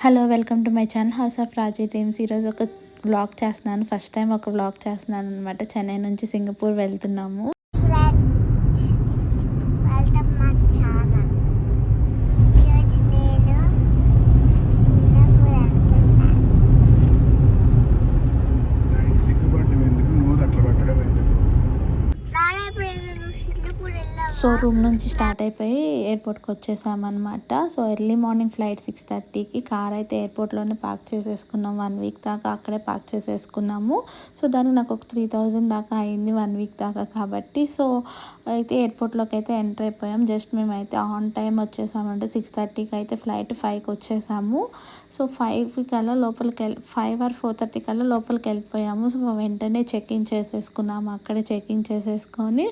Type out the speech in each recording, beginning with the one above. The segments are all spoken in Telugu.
Hello welcome to my channel house of Raji dreams. ఈరోజు ఒక వ్లాగ్ చేస్తున్నాను. ఫస్ట్ టైం ఒక వ్లాగ్ చేస్తున్నాను అనమాట. చెన్నై నుంచి సింగపూర్ వెళ్తున్నాము. Friends welcome my channel. ఈరోజు నేను సింగపూర్ వెళ్తున్నాను. సిగ్గుపడ్డం ఎందుకు, నోరు అట్లా పట్టడం ఎందుకు? నానే ఇప్పుడు సింగపూర్ సో వెళ్ళావా? రూమ్ నుంచి స్టార్ట్ అయిపోయి ఎయిర్పోర్ట్కి వచ్చేసామన్నమాట. సో ఎర్లీ మార్నింగ్ ఫ్లైట్ 6:30కి. కార్ అయితే ఎయిర్పోర్ట్లోనే పార్క్ చేసేసుకున్నాం. 1 వీక్ దాకా అక్కడే పార్క్ చేసేసుకున్నాము. సో దానికి నాకు ఒక 3000 దాకా అయింది 1 వీక్ దాకా కాబట్టి. సో అయితే ఎయిర్పోర్ట్లోకి అయితే ఎంటర్ అయిపోయాం. జస్ట్ మేమైతే ఆన్ టైం వచ్చేసామంటే 6:30కి అయితే ఫ్లైట్ 5కి వచ్చేసాము. సో 5 కల్లా లోపలికి 5 ఆర్ 4:30 కల్లా లోపలికి వెళ్ళిపోయాము. సో వెంటనే చెక్ఇన్ చేసేసుకున్నాము. అక్కడే చెక్ఇన్ చేసేసుకొని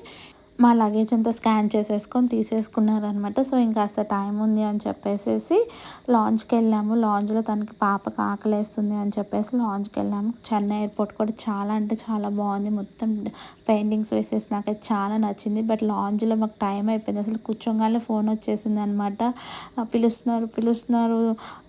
మా లగేజ్ అంతా స్కాన్ చేసేసుకొని తీసేసుకున్నారనమాట. సో ఇంకా కాస్త టైం ఉంది అని చెప్పేసి లాంచ్కి వెళ్ళాము. లాంచ్లో తనకి పాపకి ఆకలేస్తుంది అని చెప్పేసి లాంచ్కి వెళ్ళాము. చెన్నై ఎయిర్పోర్ట్ కూడా చాలా అంటే చాలా బాగుంది. మొత్తం పెయింటింగ్స్ వేసేసి నాకైతే చాలా నచ్చింది. బట్ లాంచ్లో మాకు టైం అయిపోయింది. అసలు కూర్చోగానే ఫోన్ వచ్చేసింది అనమాట. పిలుస్తున్నారు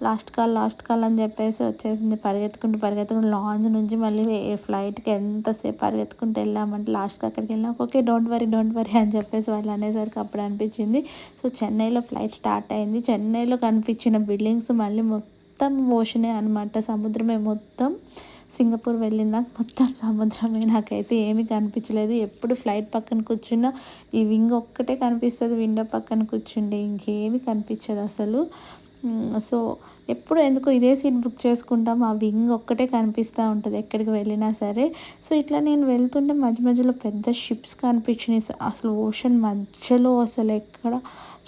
లాస్ట్ కాల్ అని చెప్పేసి వచ్చేసింది. పరిగెత్తుకుంటూ లాంచ్ నుంచి మళ్ళీ ఫ్లైట్కి ఎంతసేపు పరిగెత్తుకుంటూ వెళ్ళామంటే లాస్ట్కి అక్కడికి వెళ్ళాం. ఓకే డోంట్ వరీ అని చెప్పేసి వాళ్ళు అనేసరికి అప్పుడు అనిపించింది. సో చెన్నైలో ఫ్లైట్ స్టార్ట్ అయింది. చెన్నైలో కనిపించిన బిల్డింగ్స్ మళ్ళీ మొత్తం ఓషనే అనమాట. సముద్రమే మొత్తం. సింగపూర్ వెళ్ళిందాక మొత్తం సముద్రమే. నాకైతే ఏమీ కనిపించలేదు. ఎప్పుడు ఫ్లైట్ పక్కన కూర్చున్నా ఈ వింగ్ ఒక్కటే కనిపిస్తుంది. విండో పక్కన కూర్చుండే ఇంకేమీ కనిపించదు అసలు. సో ఎప్పుడు ఎందుకు ఇదే సీట్ బుక్ చేసుకుంటాం. ఆ వింగ్ ఒక్కటే కనిపిస్తూ ఉంటుంది ఎక్కడికి వెళ్ళినా సరే. సో ఇట్లా నేను వెళ్తుంటే మధ్యలో పెద్ద షిప్స్ కనిపించినాయి. అసలు ఓషన్ మధ్యలో అసలు ఎక్కడ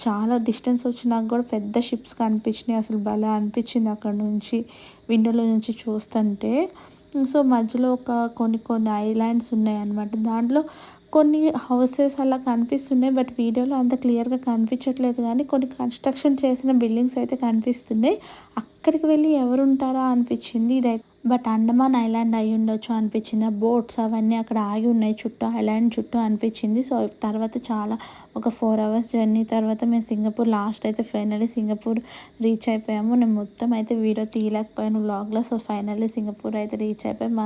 చాలా డిస్టెన్స్ వచ్చినాక కూడా పెద్ద షిప్స్ కనిపించినాయి. అసలు భలే అనిపించింది అక్కడ నుంచి విండోలో నుంచి చూస్తుంటే. సో మధ్యలో కొన్ని ఐలాండ్స్ ఉన్నాయి అన్నమాట. దాంట్లో కొన్ని హౌసెస్ అలా కనిపిస్తున్నాయి. బట్ వీడియోలో అంత క్లియర్గా కనిపించట్లేదు. కానీ కొన్ని కన్స్ట్రక్షన్ చేసిన బిల్డింగ్స్ అయితే కనిపిస్తున్నాయి. అక్కడికి వెళ్ళి ఎవరు ఉంటారా అనిపించింది. ఇదైతే బట్ అండమాన్ ఐలాండ్ అయి ఉండొచ్చు అనిపించింది. ఆ బోట్స్ అవన్నీ అక్కడ ఆగి ఉన్నాయి చుట్టూ, ఐలాండ్ చుట్టూ అనిపించింది. సో తర్వాత ఒక 4 hours జర్నీ తర్వాత మేము సింగపూర్ లాస్ట్ అయితే ఫైనల్లీ సింగపూర్ రీచ్ అయిపోయాము. నేను మొత్తం అయితే వీడియో తీయలేకపోయాను వ్లాగ్లో. సో ఫైనల్లీ సింగపూర్ అయితే రీచ్ అయిపోయి మా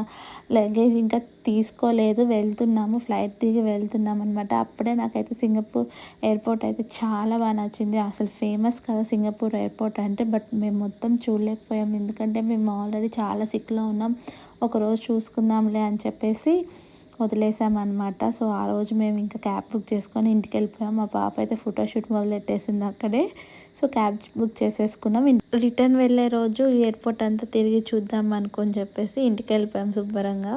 లగేజ్ ఇంకా తీసుకోలేదు. వెళ్తున్నాము, ఫ్లైట్ దిగి వెళ్తున్నాం అనమాట. అప్పుడే నాకైతే సింగపూర్ ఎయిర్పోర్ట్ అయితే చాలా బాగా నచ్చింది. అసలు ఫేమస్ కదా సింగపూర్ ఎయిర్పోర్ట్ అంటే. బట్ మేము మొత్తం చూడలేకపోయాం. ఎందుకంటే మేము ఆల్రెడీ చాలా సిక్లో ఉన్నాం. ఒకరోజు చూసుకుందాంలే అని చెప్పేసి వదిలేసామన్నమాట. సో ఆ రోజు మేము ఇంకా క్యాబ్ బుక్ చేసుకొని ఇంటికి వెళ్ళిపోయాం. మా పాప అయితే ఫోటోషూట్ మొదలెట్టేసింది అక్కడే. సో క్యాబ్ బుక్ చేసేసుకున్నాం. రిటర్న్ వెళ్ళే రోజు ఎయిర్పోర్ట్ అంతా తిరిగి చూద్దాం అనుకొని చెప్పేసి ఇంటికి వెళ్ళిపోయాం శుభ్రంగా.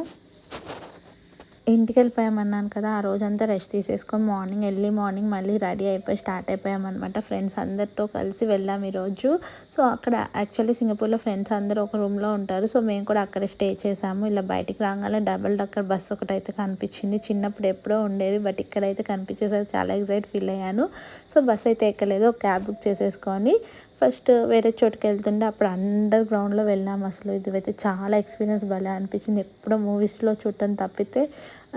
ఇంటికి వెళ్ళిపోయామన్నాను కదా, ఆ రోజంతా రెస్ట్ తీసేసుకొని ఎర్లీ మార్నింగ్ మళ్ళీ రెడీ అయిపోయి స్టార్ట్ అయిపోయామన్నమాట. ఫ్రెండ్స్ అందరితో కలిసి వెళ్ళాము ఈరోజు. సో అక్కడ యాక్చువల్లీ సింగపూర్లో ఫ్రెండ్స్ అందరూ ఒక రూమ్లో ఉంటారు. సో మేము కూడా అక్కడే స్టే చేసాము. ఇలా బయటికి రాగానే డబుల్ డక్కర్ బస్సు ఒకటైతే కనిపించింది. చిన్నప్పుడు ఎప్పుడో ఉండేవి, బట్ ఇక్కడైతే కనిపించేసరికి చాలా ఎక్సైట్ ఫీల్ అయ్యాను. సో బస్సు అయితే ఎక్కలేదు. ఒక క్యాబ్ బుక్ చేసేసుకొని ఫస్ట్ వేరే చోటుకి వెళ్తుండే అప్పుడు అండర్ గ్రౌండ్లో వెళ్ళాము. అసలు ఇదైతే చాలా ఎక్స్పీరియన్స్ భలే అనిపించింది. ఎప్పుడో మూవీస్లో చూడటం తప్పితే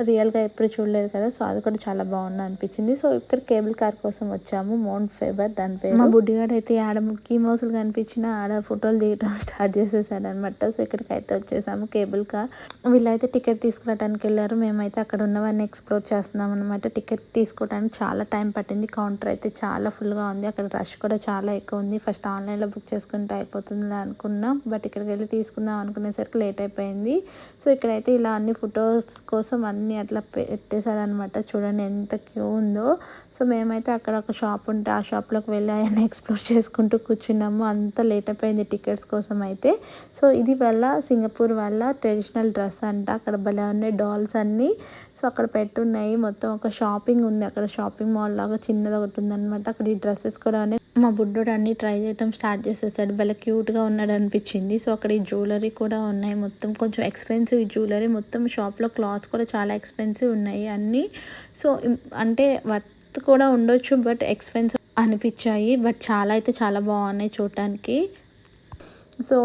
రియల్గా ఎప్పుడు చూడలేదు కదా. సో అది కూడా చాలా బాగుంది అనిపించింది. సో ఇక్కడ కేబుల్ కార్ కోసం వచ్చాము. మౌంట్ ఫేబర్ దాని పేరు. మా బుడ్డిగాడు అయితే ఆడ కీ మోసులు కనిపించిన ఆడ ఫోటోలు తీయటం స్టార్ట్ చేసేసాడు అనమాట. సో ఇక్కడికి అయితే వచ్చేసాము కేబుల్ కార్. వీళ్ళైతే టికెట్ తీసుకురావడానికి వెళ్ళారు. మేమైతే అక్కడ ఉన్నవన్నీ ఎక్స్ప్లోర్ చేస్తున్నాం అనమాట. టికెట్ తీసుకోవడానికి చాలా టైం పట్టింది. కౌంటర్ అయితే చాలా ఫుల్గా ఉంది. అక్కడ రష్ కూడా చాలా ఎక్కువ ఉంది. ఫస్ట్ ఆన్లైన్లో బుక్ చేసుకుంటే అయిపోతుంది అనుకున్నాం. బట్ ఇక్కడికి వెళ్ళి తీసుకుందాం అనుకునేసరికి లేట్ అయిపోయింది. సో ఇక్కడైతే ఇలా అన్ని ఫొటోస్ కోసం అన్నీ అట్లా పెట్టేశారనమాట. చూడండి ఎంత క్యూ ఉందో. సో మేమైతే అక్కడ ఒక షాప్ ఉంటే ఆ షాప్లోకి వెళ్ళి అవన్నీ ఎక్స్ప్లోర్ చేసుకుంటూ కూర్చున్నాము. అంత లేట్ అయిపోయింది టికెట్స్ కోసం అయితే. సో ఇది సింగపూర్ వాళ్ళ ట్రెడిషనల్ డ్రెస్ అంట. అక్కడ భలే ఉన్నాయి డాల్స్ అన్నీ. సో అక్కడ పెట్టున్నాయి. మొత్తం ఒక షాపింగ్ ఉంది అక్కడ. షాపింగ్ మాల్ లాగా చిన్నది ఒకటి ఉందన్నమాట. అక్కడ ఈ డ్రెస్సెస్ కూడా ఉన్నాయి. మా బుడ్డోడు అన్నీ ట్రై చేయడం స్టార్ట్ చేసేసాడు. భలే క్యూట్గా ఉన్నాడు అనిపించింది. సో అక్కడ ఈ జ్యువెలరీ కూడా ఉన్నాయి. మొత్తం కొంచెం ఎక్స్పెన్సివ్ జ్యువెలరీ. మొత్తం షాప్లో క్లాత్స్ కూడా చాలా ఎక్స్పెన్సివ్ ఉన్నాయి అన్నీ. సో అంటే వర్త్ కూడా ఉండొచ్చు, బట్ ఎక్స్పెన్సివ్ అనిపించాయి. బట్ చాలా అయితే చాలా బాగున్నాయి చూడటానికి. సో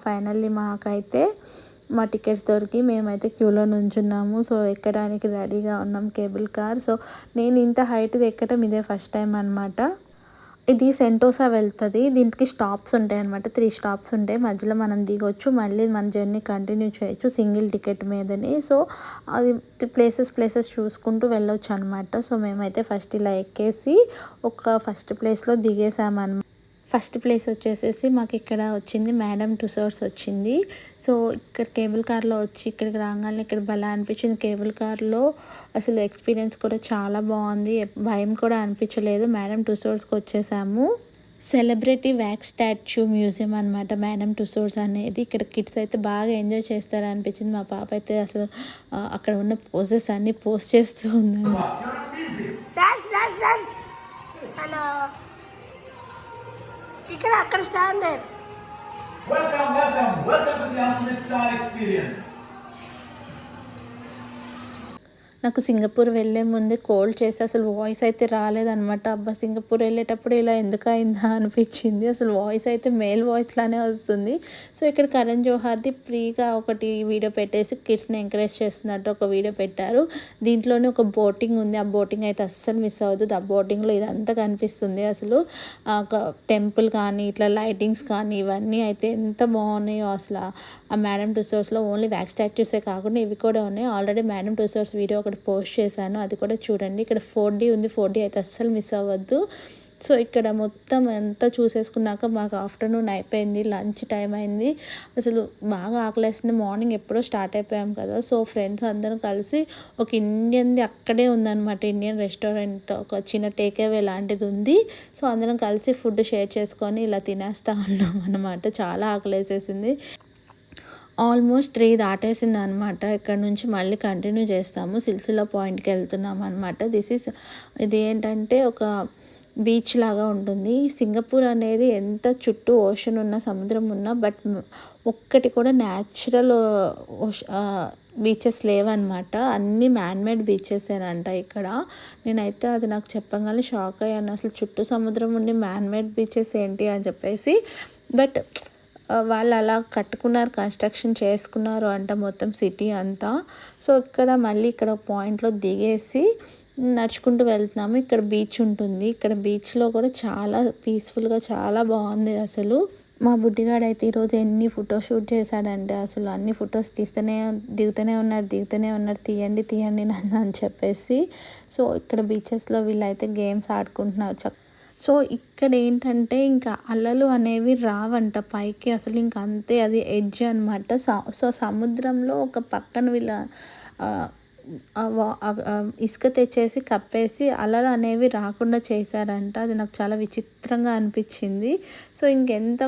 ఫైనల్లీ మాకైతే మా టికెట్స్ దొరికి మేమైతే క్యూలో నుంచున్నాము. సో ఎక్కడానికి రెడీగా ఉన్నాం కేబుల్ కార్. సో నేను ఇంత హైట్ది ఎక్కడం ఇదే ఫస్ట్ టైం అనమాట. ఇది సెంటోసా వెళ్తది. దీనికి స్టాప్స్ ఉంటాయన్నమాట. 3 స్టాప్స్ ఉంటాయి. మధ్యలో మనం దిగొచ్చు. మళ్ళీ మన జర్నీ కంటిన్యూ చేయొచ్చు సింగిల్ టికెట్ మీదనే. సో, అది ప్లేసెస్ చూసుకుంటూ వెళ్ళొచ్చనమాట. సో, మేమైతే ఫస్ట్ ఇలా ఎక్కేసి ఫస్ట్ ప్లేస్‌లో దిగేసామనమాట. ఫస్ట్ ప్లేస్ వచ్చేసేసి మాకిక్కడ వచ్చింది మేడమ్ టుసాడ్స్ వచ్చింది. సో, ఇక్కడ కేబుల్ కార్‌లో వచ్చి ఇక్కడికి రాంగానే ఇక్కడ భలే అనిపించింది. కేబుల్ కార్‌లో అసలు ఎక్స్‌పీరియన్స్ కూడా చాలా బావుంది. భయం కూడా అనిపించలేదు. మేడమ్ టుసాడ్స్‌కి వచ్చేసాము. సెలబ్రిటీ వ్యాక్స్ స్టాచ్యూ మ్యూజియం అనమాట మేడమ్ టుసాడ్స్ అనేది. ఇక్కడ కిడ్స్ అయితే బాగా ఎంజాయ్ చేస్తారనిపించింది. మా పాప అయితే అసలు అక్కడ ఉన్న పోజెస్ అన్నీ పోస్ట్ చేస్తూ ఉందండి. డాన్స్ హలో ఇక్కడ అక్కడ stand there. Welcome to the Ultimate Star Experience. నాకు సింగపూర్ వెళ్ళే ముందే కోల్డ్ చేసి అసలు వాయిస్ అయితే రాలేదనమాట. అబ్బా సింగపూర్ వెళ్ళేటప్పుడు ఇలా ఎందుకు అయిందా అనిపించింది. అసలు వాయిస్ అయితే మేల్ వాయిస్లానే వస్తుంది. సో, ఇక్కడ కరణ్ జోహార్ది ఫ్రీగా ఒకటి వీడియో పెట్టేసి కిడ్స్ని ఎంకరేజ్ చేస్తున్నట్టు ఒక వీడియో పెట్టారు. దీంట్లోనే ఒక బోటింగ్ ఉంది. ఆ బోటింగ్ అయితే అస్సలు మిస్ అవ్వదు. ఆ బోటింగ్లో ఇదంతా కనిపిస్తుంది. అసలు ఒక టెంపుల్ కానీ ఇట్లా లైటింగ్స్ కానీ ఇవన్నీ అయితే ఎంత బాగున్నాయో అసలు. ఆ మేడమ్ టుసాడ్స్లో ఓన్లీ వ్యాక్స్ స్టాచ్యూసే కాకుండా ఇవి కూడా ఉన్నాయి. ఆల్రెడీ మేడమ్ టుసాడ్స్ వీడియో ఒకటి పోస్ట్ చేశాను, అది కూడా చూడండి. ఇక్కడ 4D ఉంది. 4D అయితే అస్సలు మిస్ అవ్వద్దు. సో, ఇక్కడ మొత్తం అంతా చూసేసుకున్నాక మాకు ఆఫ్టర్నూన్ అయిపోయింది. లంచ్ టైం అయింది. అసలు బాగా ఆకలేస్తుంది. మార్నింగ్ ఎప్పుడో స్టార్ట్ అయిపోయాం కదా. సో, ఫ్రెండ్స్ అందరం కలిసి ఒక ఇండియన్ది అక్కడే ఉందన్నమాట. ఇండియన్ రెస్టారెంట్ ఒక చిన్న టేక్ అవే లాంటిది ఉంది. సో, అందరం కలిసి ఫుడ్ షేర్ చేసుకొని ఇలా తినేస్తూ ఉన్నాం అన్నమాట. చాలా ఆకలేసేసింది. ఆల్మోస్ట్ 3 దాటేసింది అనమాట. ఇక్కడ నుంచి మళ్ళీ కంటిన్యూ చేస్తాము. సిల్సిలా పాయింట్కి వెళ్తున్నాం అనమాట. ఇది ఏంటంటే ఒక బీచ్ లాగా ఉంటుంది. సింగపూర్ అనేది ఎంత చుట్టూ ఓషన్ ఉన్న సముద్రం ఉన్నా బట్ ఒక్కటి కూడా న్యాచురల్ బీచెస్ లేవన్నమాట. అన్నీ మ్యాన్మేడ్ బీచెసేనంట ఇక్కడ. నేనైతే అది నాకు చెప్పగానే షాక్ అయ్యాను. అసలు చుట్టూ సముద్రం ఉండి మ్యాన్మేడ్ బీచెస్ ఏంటి అని చెప్పేసి. బట్ వాళ్ళు అలా కట్టుకున్నారు, కన్స్ట్రక్షన్ చేసుకున్నారు అంట మొత్తం సిటీ అంతా. సో, మళ్ళీ ఇక్కడ పాయింట్లో దిగేసి నడుచుకుంటూ వెళ్తున్నాము. ఇక్కడ బీచ్ ఉంటుంది. ఇక్కడ బీచ్లో కూడా చాలా పీస్ఫుల్గా చాలా బాగుంది అసలు. మా బుడ్డిగాడైతే ఈరోజు ఎన్ని ఫొటో షూట్ చేశాడంటే అసలు అన్ని ఫొటోస్ దిగుతూనే ఉన్నాడు. తీయండి నన్ను అని చెప్పేసి. సో, ఇక్కడ బీచెస్లో వీళ్ళైతే గేమ్స్ ఆడుకుంటున్నారు. సో, ఇక్కడ ఏంటంటే ఇంకా అలలు అనేవి రావంట పైకి. అసలు ఇంక అంతే, అది ఎడ్జ్ అనమాట. సో, సముద్రంలో ఒక పక్కన వీళ్ళ ఇసుక తెచ్చేసి కప్పేసి అలలు అనేవి రాకుండా చేశారంట. అది నాకు చాలా విచిత్రంగా అనిపించింది. సో,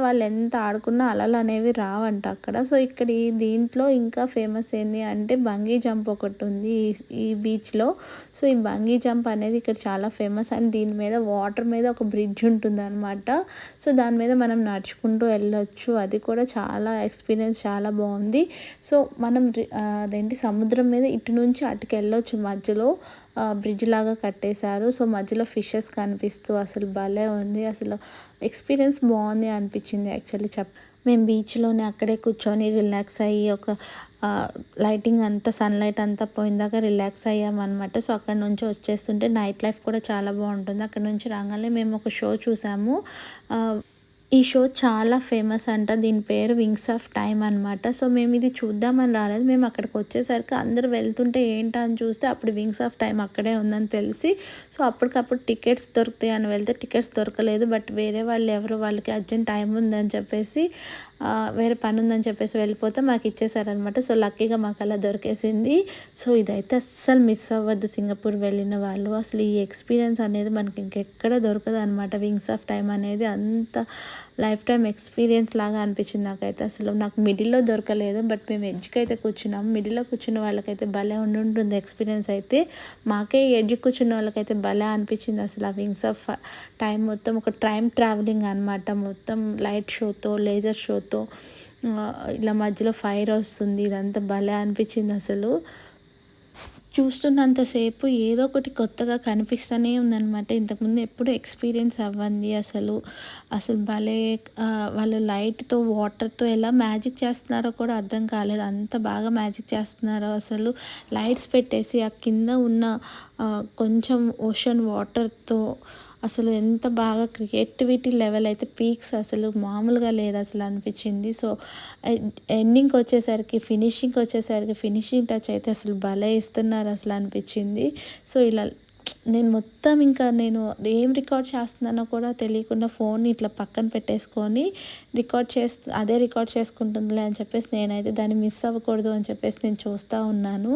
వాళ్ళు ఎంత ఆడుకున్నా అలలు అనేవి రావంట అక్కడ. సో, దీంట్లో ఇంకా ఫేమస్ ఏంది అంటే బంగీ జంప్ ఒకటి ఉంది ఈ బీచ్లో. సో, ఈ బంగీ జంప్ అనేది ఇక్కడ చాలా ఫేమస్. అండ్ దీని మీద వాటర్ మీద ఒక బ్రిడ్జ్ ఉంటుంది అనమాట. సో, దాని మీద మనం నడుచుకుంటూ వెళ్ళొచ్చు. అది కూడా చాలా ఎక్స్పీరియన్స్ చాలా బాగుంది. సో, మనం సముద్రం మీద ఇటు నుంచి అటుకు వెళ్ళొచ్చు. మధ్యలో బ్రిడ్జ్ లాగా కట్టేశారు. సో, మధ్యలో ఫిషెస్ కనిపిస్తూ అసలు భలే ఉంది. అసలు ఎక్స్పీరియన్స్ బాగుంది అనిపించింది యాక్చువల్లీ మేము బీచ్లోనే అక్కడే కూర్చొని రిలాక్స్ అయ్యి లైటింగ్ అంతా సన్లైట్ అంతా పోయిందాక రిలాక్స్ అయ్యామన్నమాట. సో, అక్కడ నుంచి వచ్చేస్తుంటే నైట్ లైఫ్ కూడా చాలా బాగుంటుంది. అక్కడ నుంచి రాగానే మేము ఒక షో చూసాము. ఈ షో చాలా ఫేమస్ అంట. దీని పేరు వింగ్స్ ఆఫ్ టైమ్ అనమాట. సో, మేము ఇది చూద్దామని రాలేదు. మేము అక్కడికి వచ్చేసరికి అందరూ వెళ్తుంటే ఏంటని చూస్తే అప్పుడు వింగ్స్ ఆఫ్ టైమ్ అక్కడే ఉందని తెలిసి సో, అప్పటికప్పుడు టికెట్స్ దొరుకుతాయి అని వెళ్తే టికెట్స్ దొరకలేదు. బట్ వేరే వాళ్ళకి అర్జెంట్ టైం ఉందని చెప్పేసి వేరే పని ఉందని చెప్పేసి వెళ్ళిపోతే మాకు ఇచ్చేసారనమాట. సో, లక్కీగా మాకు అలా దొరికేసింది. సో, ఇదైతే అస్సలు మిస్ అవ్వద్దు సింగపూర్ వెళ్ళిన వాళ్ళు. అసలు ఈ ఎక్స్పీరియన్స్ అనేది మనకి ఇంకెక్కడ దొరకదు అనమాట. వింగ్స్ ఆఫ్ టైమ్ అనేది అంత లైఫ్ టైం ఎక్స్పీరియన్స్ లాగా అనిపించింది నాకైతే. అసలు నాకు మిడిల్లో దొరకలేదు. బట్ మేము ఎడ్జ్కి అయితే కూర్చున్నాము. మిడిల్లో కూర్చున్న వాళ్ళకైతే భలే ఉంటుంది ఎక్స్పీరియన్స్ అయితే. మాకే ఎడ్జ్ కూర్చున్న వాళ్ళకైతే భలే అనిపించింది అసలు. ఆ వింగ్స్ ఆఫ్ టైం మొత్తం ఒక టైం ట్రావెలింగ్ అనమాట. మొత్తం లైట్ షోతో లేజర్ షోతో ఇలా మధ్యలో ఫైర్ వస్తుంది. ఇదంతా భలే అనిపించింది అసలు. చూస్తున్నంతసేపు ఏదో ఒకటి కొత్తగా కనిపిస్తూనే ఉందన్నమాట. ఇంతకుముందు ఎప్పుడు ఎక్స్పీరియన్స్ అవ్వండి అసలు. భలే వాళ్ళు లైట్తో వాటర్తో ఎలా మ్యాజిక్ చేస్తున్నారో కూడా అర్థం కాలేదు. అంత బాగా మ్యాజిక్ చేస్తున్నారో అసలు. లైట్స్ పెట్టేసి ఆ కింద ఉన్న కొంచెం ఓషన్ వాటర్తో అసలు ఎంత బాగా క్రియేటివిటీ లెవెల్ అయితే పీక్స్ అసలు మామూలుగా లేదు అసలు అనిపించింది. సో ఎండింగ్కి వచ్చేసరికి ఫినిషింగ్ టచ్ అయితే అసలు భలే ఇస్తున్నారు అసలు అనిపించింది. సో ఇలా నేను మొత్తం ఇంకా నేను ఏం రికార్డ్ చేస్తున్నానో కూడా తెలియకుండా ఫోన్ ఇట్లా పక్కన పెట్టేసుకొని అదే రికార్డ్ చేసుకుంటుందిలే అని చెప్పేసి నేనైతే దాన్ని మిస్ అవ్వకూడదు అని చెప్పేసి నేను చూస్తూ ఉన్నాను.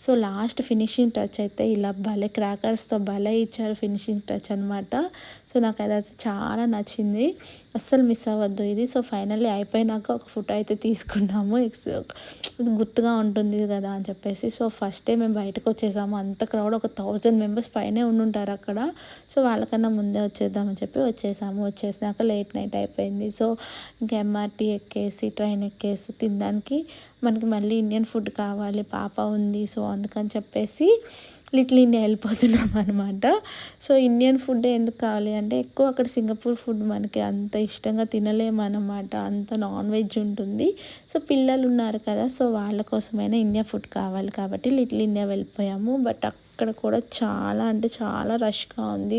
సో లాస్ట్ ఫినిషింగ్ టచ్ అయితే ఇలా భలే క్రాకర్స్తో భలే ఇచ్చారు ఫినిషింగ్ టచ్ అనమాట. సో నాకు అదైతే చాలా నచ్చింది, అస్సలు మిస్ అవ్వద్దు ఇది. సో ఫైనల్లీ అయిపోయినాక ఒక ఫోటో అయితే తీసుకున్నాము, గుర్తుగా ఉంటుంది కదా అని చెప్పేసి. సో ఫస్ట్ డే మేము బయటకు వచ్చేసాము, అంత క్రౌడ్ ఒక 1000 మెంబర్స్ పైనే ఉండుంటారు అక్కడ. సో వాళ్ళకన్నా ముందే వచ్చేద్దామని చెప్పి వచ్చేసినాక లేట్ నైట్ అయిపోయింది. సో ఇంకా ఎంఆర్టీ ఎక్కేసి ట్రైన్ ఎక్కేసి తినడానికి మనకి మళ్ళీ ఇండియన్ ఫుడ్ కావాలి, పాప ఉంది. సో అందుకని చెప్పేసి లిటిల్ ఇండియా వెళ్ళిపోతున్నాం అనమాట. సో ఇండియన్ ఫుడ్ ఎందుకు కావాలి అంటే ఎక్కువ అక్కడ సింగపూర్ ఫుడ్ మనకి అంత ఇష్టంగా తినలేమన్నమాట, అంత నాన్ వెజ్ ఉంటుంది. సో పిల్లలు ఉన్నారు కదా, సో వాళ్ళ కోసమైనా ఇండియా ఫుడ్ కావాలి కాబట్టి లిటిల్ ఇండియా వెళ్ళిపోయాము. బట్ అక్కడ కూడా చాలా అంటే చాలా రష్గా ఉంది.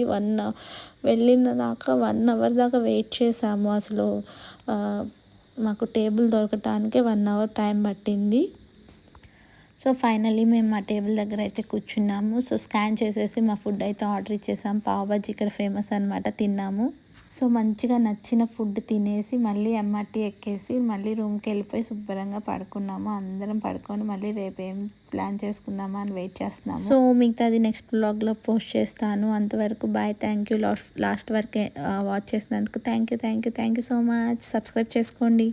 వెళ్ళిన దాకా 1 అవర్ దాకా వెయిట్ చేసాము. అసలు మాకు టేబుల్ దొరకటానికే 1 అవర్ టైం పట్టింది. సో ఫైనల్లీ మేము మా టేబుల్ దగ్గర అయితే కూర్చున్నాము. సో స్కాన్ చేసేసి మా ఫుడ్ అయితే ఆర్డర్ ఇచ్చేసాము. పావ్ బాజీ ఇక్కడ ఫేమస్ అనమాట, తిన్నాము. సో మంచిగా నచ్చిన ఫుడ్ తినేసి మళ్ళీ ఎంఆర్టీ ఎక్కేసి మళ్ళీ రూమ్కి వెళ్ళిపోయి శుభ్రంగా పడుకున్నాము. అందరం పడుకొని మళ్ళీ రేపు ఏం ప్లాన్ చేసుకుందామా అని వెయిట్ చేస్తున్నాము. సో మిగతాది నెక్స్ట్ బ్లాగ్లో పోస్ట్ చేస్తాను. అంతవరకు బాయ్, థ్యాంక్ యూ లాస్ట్ వరకు వాచ్ చేసినందుకు thank you so much. Subscribe చేసుకోండి.